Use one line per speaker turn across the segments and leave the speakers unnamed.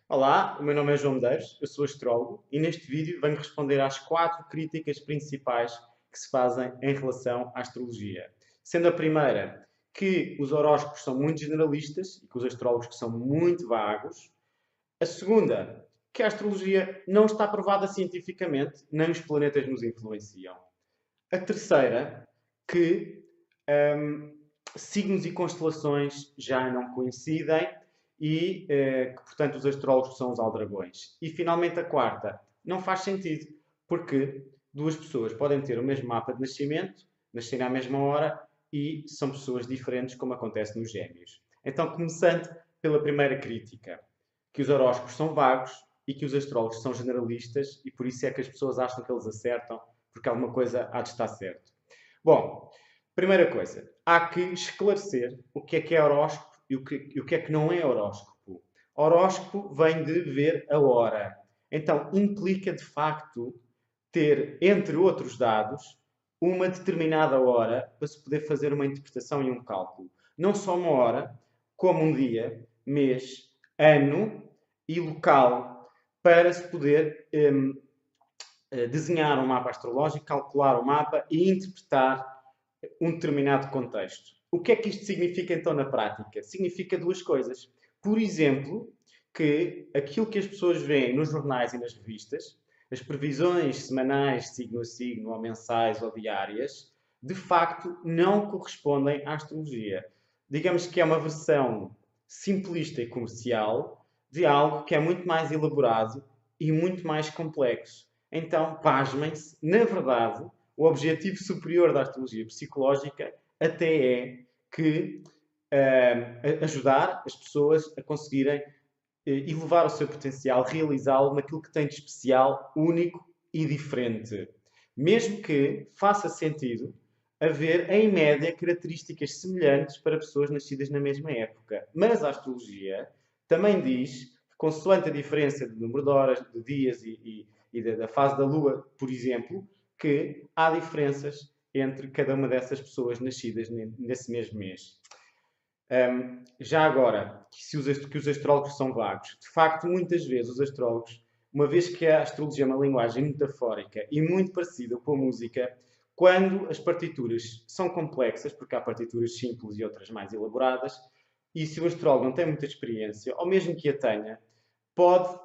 Olá, o meu nome é João Medeiros, eu sou astrólogo e neste vídeo venho responder às 4 críticas principais que se fazem em relação à astrologia. Sendo a primeira que os horóscopos são muito generalistas e que os astrólogos que são muito vagos. A segunda, que a astrologia não está provada cientificamente, nem os planetas nos influenciam. A terceira, que hum, signos e constelações já não coincidem e que, portanto, os astrólogos são os aldragões. E, finalmente, a quarta, não faz sentido, porque duas pessoas podem ter o mesmo mapa de nascimento, nascerem à mesma hora e são pessoas diferentes, como acontece nos gêmeos. Então, começando pela primeira crítica, que os horóscopos são vagos e que os astrólogos são generalistas e por isso é que as pessoas acham que eles acertam, porque alguma coisa há de estar certo. Bom, primeira coisa, há que esclarecer o que é horóscopo e o que é que não é horóscopo. Horóscopo vem de ver a hora. Então, implica de facto ter, entre outros dados, uma determinada hora para se poder fazer uma interpretação e um cálculo. Não só uma hora, como um dia, mês, ano e local, para se poder desenhar um mapa astrológico, calcular o mapa e interpretar um determinado contexto. O que é que isto significa então na prática? Significa duas coisas. Por exemplo, que aquilo que as pessoas veem nos jornais e nas revistas, as previsões semanais, signo a signo, ou mensais ou diárias, de facto não correspondem à astrologia. Digamos que é uma versão simplista e comercial de algo que é muito mais elaborado e muito mais complexo. Então, pasmem-se, na verdade, o objetivo superior da astrologia psicológica até é que ajudar as pessoas a conseguirem elevar o seu potencial, realizá-lo naquilo que tem de especial, único e diferente. Mesmo que faça sentido haver, em média, características semelhantes para pessoas nascidas na mesma época. Mas a astrologia também diz que, consoante a diferença de número de horas, de dias e da fase da Lua, por exemplo, que há diferenças entre cada uma dessas pessoas nascidas nesse mesmo mês. Já agora, que os astrólogos são vagos. De facto, muitas vezes os astrólogos, uma vez que a astrologia é uma linguagem metafórica e muito parecida com a música, quando as partituras são complexas, porque há partituras simples e outras mais elaboradas, e se o astrólogo não tem muita experiência, ou mesmo que a tenha, pode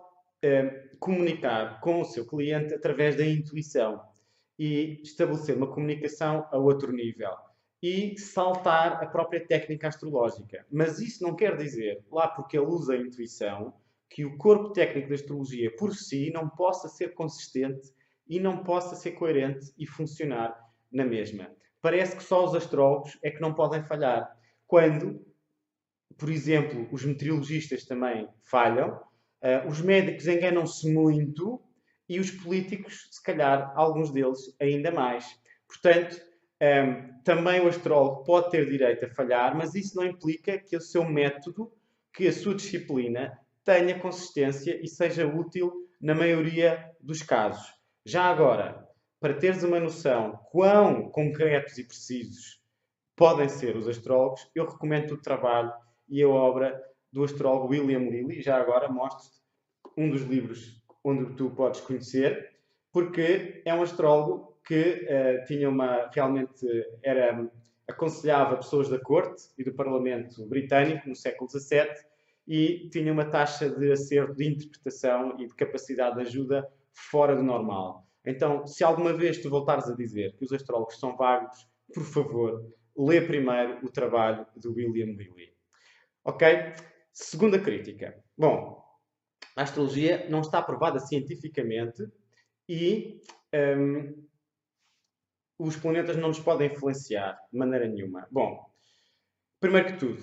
comunicar com o seu cliente através da intuição e estabelecer uma comunicação a outro nível e saltar a própria técnica astrológica. Mas isso não quer dizer, lá porque ele usa a intuição, que o corpo técnico da astrologia por si não possa ser consistente e não possa ser coerente e funcionar na mesma. Parece que só os astrólogos é que não podem falhar. Quando, por exemplo, os meteorologistas também falham, os médicos enganam-se muito e os políticos, se calhar, alguns deles ainda mais. Portanto, também o astrólogo pode ter direito a falhar, mas isso não implica que o seu método, que a sua disciplina, tenha consistência e seja útil na maioria dos casos. Já agora, para teres uma noção quão concretos e precisos podem ser os astrólogos, eu recomendo o trabalho e a obra do astrólogo William Lilly. Já agora mostro-te um dos livros onde tu podes conhecer, porque é um astrólogo que tinha realmente aconselhava pessoas da corte e do Parlamento britânico no século XVII e tinha uma taxa de acerto de interpretação e de capacidade de ajuda fora do normal. Então, se alguma vez tu voltares a dizer que os astrólogos são vagos, por favor, lê primeiro o trabalho do William Lilly. Ok? Segunda crítica. Bom, a astrologia não está provada cientificamente e os planetas não nos podem influenciar de maneira nenhuma. Bom, primeiro que tudo,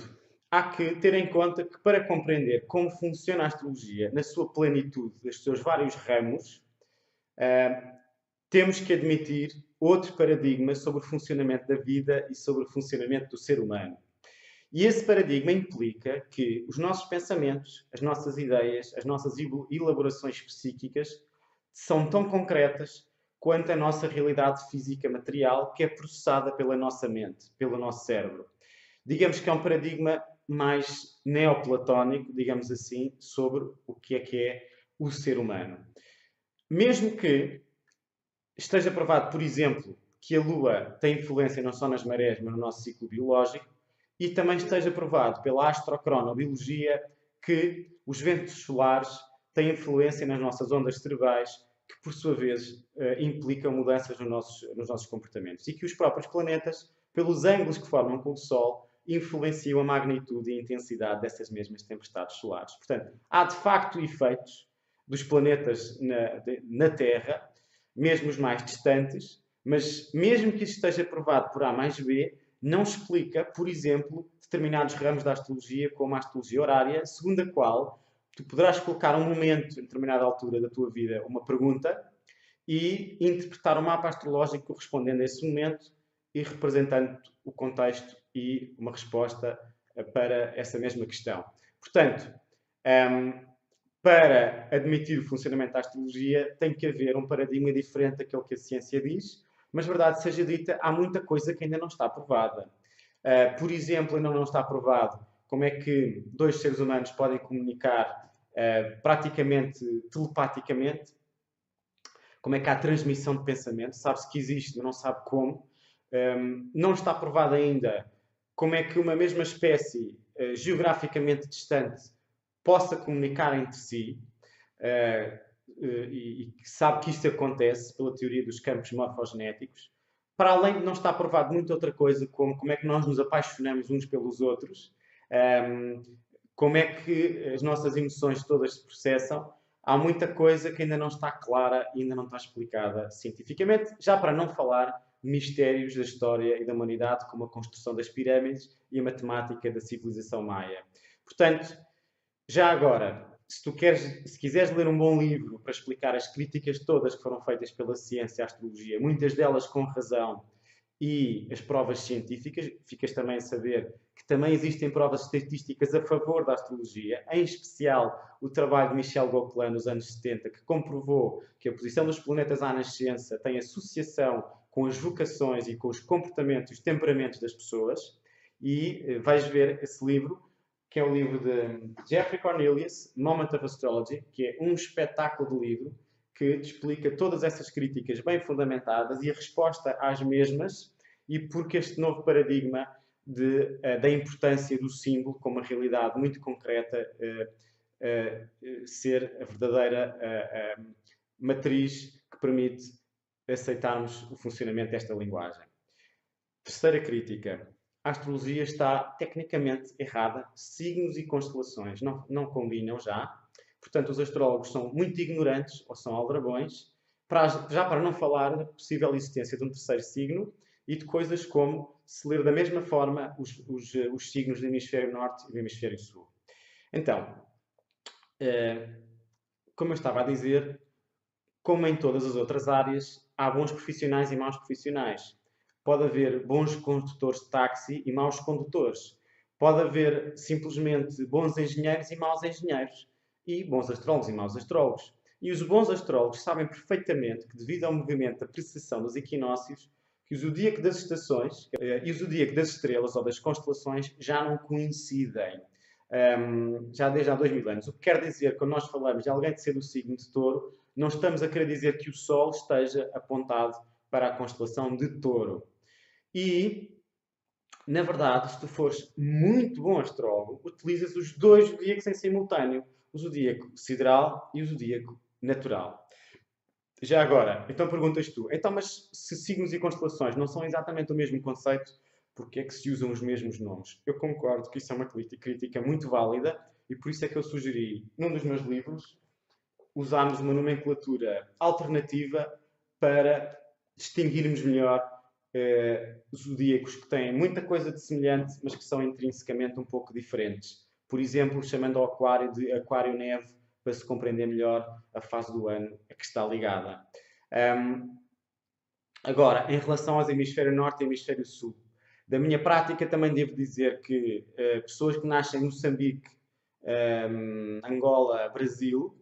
há que ter em conta que para compreender como funciona a astrologia na sua plenitude, dos seus vários ramos, temos que admitir outro paradigma sobre o funcionamento da vida e sobre o funcionamento do ser humano. E esse paradigma implica que os nossos pensamentos, as nossas ideias, as nossas elaborações psíquicas são tão concretas quanto a nossa realidade física material que é processada pela nossa mente, pelo nosso cérebro. Digamos que é um paradigma mais neoplatónico, digamos assim, sobre o que é o ser humano. Mesmo que esteja provado, por exemplo, que a Lua tem influência não só nas marés, mas no nosso ciclo biológico, e também esteja provado pela astrocronobiologia que os ventos solares têm influência nas nossas ondas cerebrais, que por sua vez implicam mudanças nos nossos comportamentos. E que os próprios planetas, pelos ângulos que formam com o Sol, influenciam a magnitude e a intensidade dessas mesmas tempestades solares. Portanto, há de facto efeitos dos planetas na Terra, mesmo os mais distantes, mas mesmo que isso esteja provado por A mais B, não explica, por exemplo, determinados ramos da astrologia, como a astrologia horária, segundo a qual tu poderás colocar um momento, em determinada altura da tua vida, uma pergunta e interpretar o mapa astrológico correspondendo a esse momento e representando o contexto e uma resposta para essa mesma questão. Portanto, para admitir o funcionamento da astrologia, tem que haver um paradigma diferente daquele que a ciência diz, mas, verdade seja dita, há muita coisa que ainda não está provada. Por exemplo, ainda não está provado como é que dois seres humanos podem comunicar praticamente telepaticamente, como é que há transmissão de pensamento, sabe-se que existe, mas não sabe como. Não está provado ainda como é que uma mesma espécie geograficamente distante possa comunicar entre si, e sabe que isto acontece pela teoria dos campos morfogenéticos, para além de não estar provado muita outra coisa, como é que nós nos apaixonamos uns pelos outros, como é que as nossas emoções todas se processam. Há muita coisa que ainda não está clara e ainda não está explicada cientificamente, já para não falar de mistérios da história e da humanidade, como a construção das pirâmides e a matemática da civilização maia. Portanto, já agora, se quiseres ler um bom livro para explicar as críticas todas que foram feitas pela ciência à astrologia, muitas delas com razão, e as provas científicas, ficas também a saber que também existem provas estatísticas a favor da astrologia, em especial o trabalho de Michel Gauquelin nos anos 70, que comprovou que a posição dos planetas à nascença tem associação com as vocações e com os comportamentos e os temperamentos das pessoas, e vais ver esse livro, que é o livro de Jeffrey Cornelius, Moment of Astrology, que é um espetáculo de livro que explica todas essas críticas bem fundamentadas e a resposta às mesmas, e porque este novo paradigma da importância do símbolo como uma realidade muito concreta ser a verdadeira matriz que permite aceitarmos o funcionamento desta linguagem. Terceira crítica. A astrologia está tecnicamente errada. Signos e constelações não combinam já. Portanto, os astrólogos são muito ignorantes ou são aldrabões, já para não falar da possível existência de um terceiro signo e de coisas como se ler da mesma forma os signos do hemisfério norte e do hemisfério sul. Então, como eu estava a dizer, como em todas as outras áreas, há bons profissionais e maus profissionais. Pode haver bons condutores de táxi e maus condutores. Pode haver simplesmente bons engenheiros e maus engenheiros. E bons astrólogos e maus astrólogos. E os bons astrólogos sabem perfeitamente que, devido ao movimento da precessão dos equinócios, que o zodíaco das estações e o zodíaco das estrelas ou das constelações já não coincidem. Já desde há 2000 anos. O que quer dizer, quando nós falamos de alguém de ser do signo de Touro, não estamos a querer dizer que o Sol esteja apontado para a constelação de Touro. E, na verdade, se tu fores muito bom astrólogo, utilizas os dois zodíacos em simultâneo. O zodíaco sideral e o zodíaco natural. Já agora, então perguntas tu, então mas se signos e constelações não são exatamente o mesmo conceito, porque é que se usam os mesmos nomes? Eu concordo que isso é uma crítica muito válida e por isso é que eu sugeri, num dos meus livros, usarmos uma nomenclatura alternativa para distinguirmos melhor zodíacos que têm muita coisa de semelhante, mas que são intrinsecamente um pouco diferentes. Por exemplo, chamando ao Aquário de Aquário-Neve, para se compreender melhor a fase do ano a que está ligada. Agora, em relação aos hemisfério norte e hemisfério sul, da minha prática também devo dizer que pessoas que nascem em Moçambique, Angola, Brasil,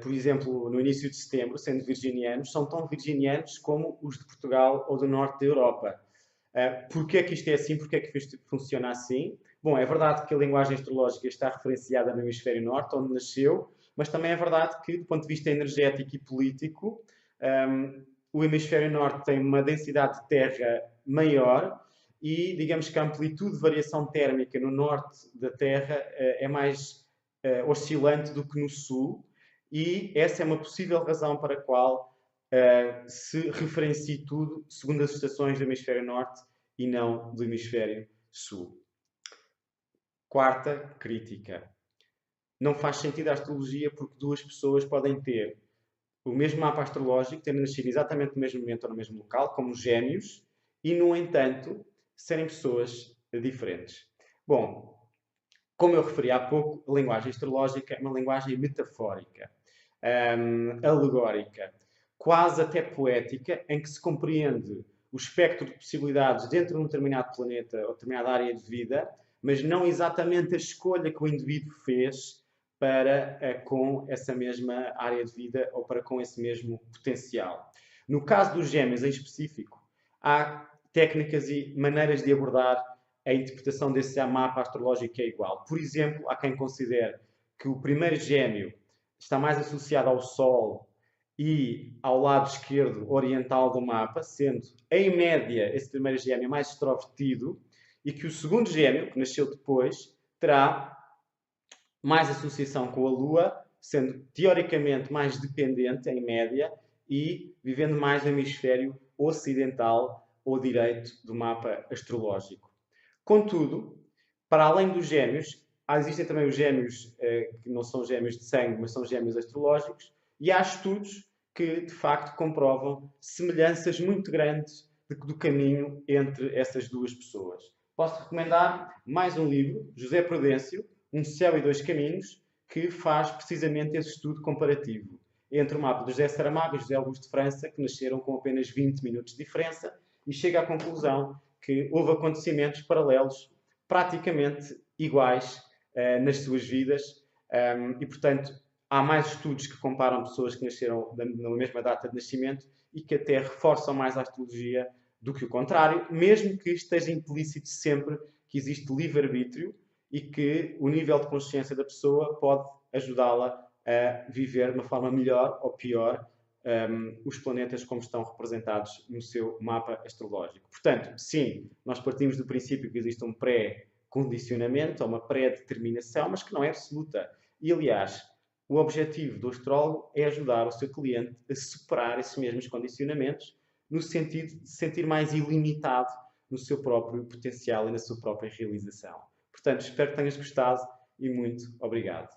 por exemplo, no início de setembro, sendo virginianos, são tão virginianos como os de Portugal ou do norte da Europa. Porquê é que isto é assim? Porquê é que isto funciona assim? Bom, é verdade que a linguagem astrológica está referenciada no hemisfério norte, onde nasceu, mas também é verdade que, do ponto de vista energético e político, o hemisfério norte tem uma densidade de terra maior e, digamos que a amplitude de variação térmica no norte da Terra é mais oscilante do que no sul, e essa é uma possível razão para a qual se referencia tudo segundo as estações do hemisfério norte e não do hemisfério sul. Quarta crítica. Não faz sentido a astrologia porque duas pessoas podem ter o mesmo mapa astrológico, terem nascido exatamente no mesmo momento ou no mesmo local, como gêmeos, e, no entanto, serem pessoas diferentes. Bom, como eu referi há pouco, a linguagem astrológica é uma linguagem metafórica, alegórica, quase até poética, em que se compreende o espectro de possibilidades dentro de um determinado planeta ou determinada área de vida, mas não exatamente a escolha que o indivíduo fez para com essa mesma área de vida ou para com esse mesmo potencial. No caso dos gêmeos em específico, há técnicas e maneiras de abordar a interpretação desse mapa astrológico é igual. Por exemplo, há quem considere que o primeiro gêmeo está mais associado ao Sol e ao lado esquerdo oriental do mapa, sendo, em média, esse primeiro gêmeo mais extrovertido, e que o segundo gêmeo, que nasceu depois, terá mais associação com a Lua, sendo teoricamente mais dependente, em média, e vivendo mais no hemisfério ocidental ou direito do mapa astrológico. Contudo, para além dos gêmeos, existem também os gêmeos que não são gêmeos de sangue, mas são gêmeos astrológicos, e há estudos que, de facto, comprovam semelhanças muito grandes do caminho entre essas duas pessoas. Posso recomendar mais um livro, José Prudêncio, Um Céu e Dois Caminhos, que faz precisamente esse estudo comparativo entre o mapa de José Saramago e José Augusto de França, que nasceram com apenas 20 minutos de diferença, e chega à conclusão que houve acontecimentos paralelos praticamente iguais nas suas vidas e, portanto, há mais estudos que comparam pessoas que nasceram na mesma data de nascimento e que até reforçam mais a astrologia do que o contrário, mesmo que esteja implícito sempre que existe livre-arbítrio e que o nível de consciência da pessoa pode ajudá-la a viver de uma forma melhor ou pior os planetas como estão representados no seu mapa astrológico. Portanto, sim, nós partimos do princípio que existe um pré-condicionamento, ou uma pré-determinação, mas que não é absoluta. E, aliás, o objetivo do astrólogo é ajudar o seu cliente a superar esses mesmos condicionamentos, no sentido de se sentir mais ilimitado no seu próprio potencial e na sua própria realização. Portanto, espero que tenhas gostado e muito obrigado.